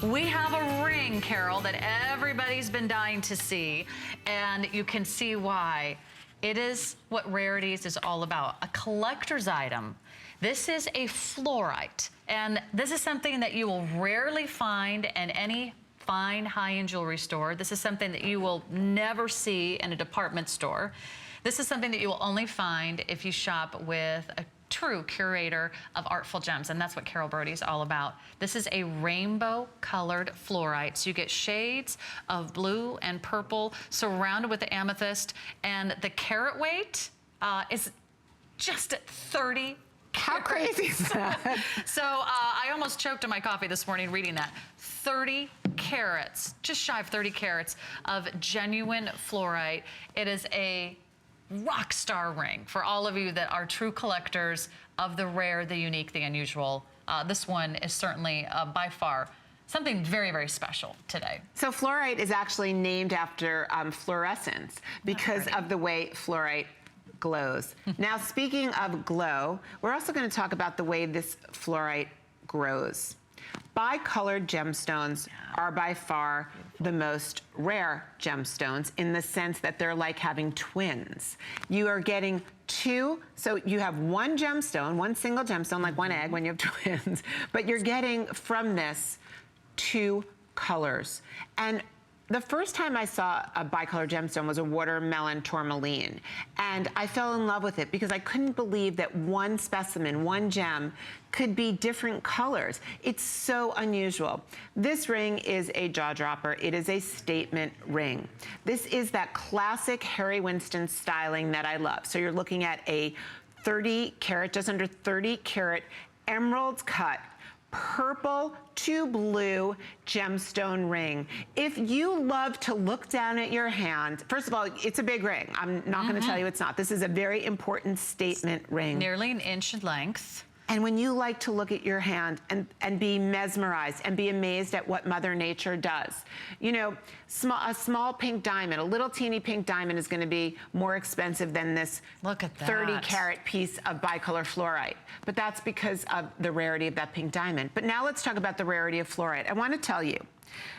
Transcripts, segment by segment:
We have a ring, Carol, that everybody's been dying to see, and you can see why. It is what Rarities is all about, a collector's item. This is a fluorite, and this is something that you will rarely find in any fine high-end jewelry store. This is something that you will never see in a department store. This is something that you will only find if you shop with a true curator of artful gems, and that's what Carol Brodie is all about. This is a rainbow colored fluorite, so you get shades of blue and purple surrounded with the amethyst, and the carat weight is just at 30 How crazy is that? So I almost choked on my coffee this morning reading that. 30 carats, just shy of 30 carats of genuine fluorite. It is a rock star ring for all of you that are true collectors of the rare, the unique, the unusual. This one is certainly by far something very, very special today. So fluorite is actually named after fluorescence because of the way fluorite glows. Now, speaking of glow, we're also going to talk about the way this fluorite grows. BiColored gemstones are by far the most rare gemstones in the sense that they're like having twins. You are getting two, so you have one gemstone, one single gemstone, like one egg when you have twins, but you're getting from this two colors. And the first time I saw a bicolor gemstone was a watermelon tourmaline, and I fell in love with it because I couldn't believe that one specimen, one gem, could be different colors. It's so unusual. This ring is a jaw dropper. It is a statement ring. This is that classic Harry Winston styling that I love. So you're looking at a 30 carat, just under 30 carat emerald cut, purple to blue gemstone ring. If you love to look down at your hand, first of all, it's a big ring. I'm not going to tell you it's not. This is a very important statement ring. Nearly an inch in length. And when you like to look at your hand and be mesmerized and be amazed at what Mother Nature does, you know, a small pink diamond, a little teeny pink diamond is going to be more expensive than this look at that 30 carat piece of bicolor fluorite. But that's because of the rarity of that pink diamond. But now let's talk about the rarity of fluorite. I want to tell you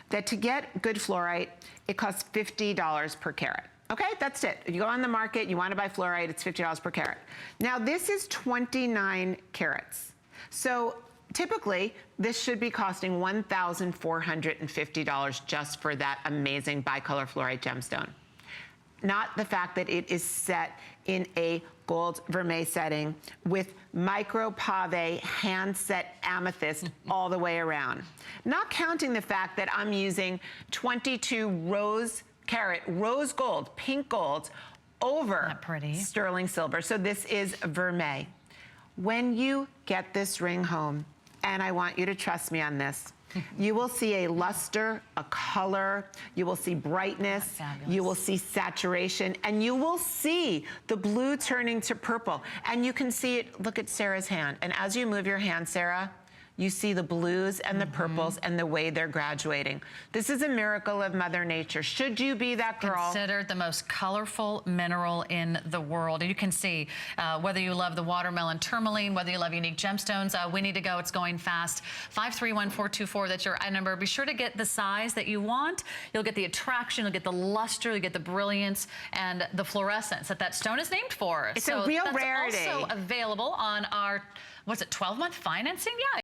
that to get good fluorite, it costs $50 per carat. Okay, that's it. If you go on the market, you want to buy fluorite, it's $50 per carat. Now, this is 29 carats. So typically, this should be costing $1,450 just for that amazing bicolor fluorite gemstone. Not the fact that it is set in a gold vermeil setting with micro pave hand set amethyst all the way around. Not counting the fact that I'm using 22 carat rose gold, pink gold, over sterling silver. So this is vermeil. When you get this ring home, and I want you to trust me on this, you will see a luster, a color, you will see brightness, you will see saturation, and you will see the blue turning to purple. And you can see it, look at Sarah's hand. And as you move your hand, Sarah, you see the blues and the purples and the way they're graduating. This is a miracle of Mother Nature. Should you be that girl? Considered the most colorful mineral in the world. And you can see whether you love the watermelon tourmaline, whether you love unique gemstones, we need to go, it's going fast. 531424, that's your number. Be sure to get the size that you want. You'll get the attraction, you'll get the luster, you'll get the brilliance, and the fluorescence that stone is named for. It's a real rarity. Also available on our, what's it, 12-month financing? Yeah.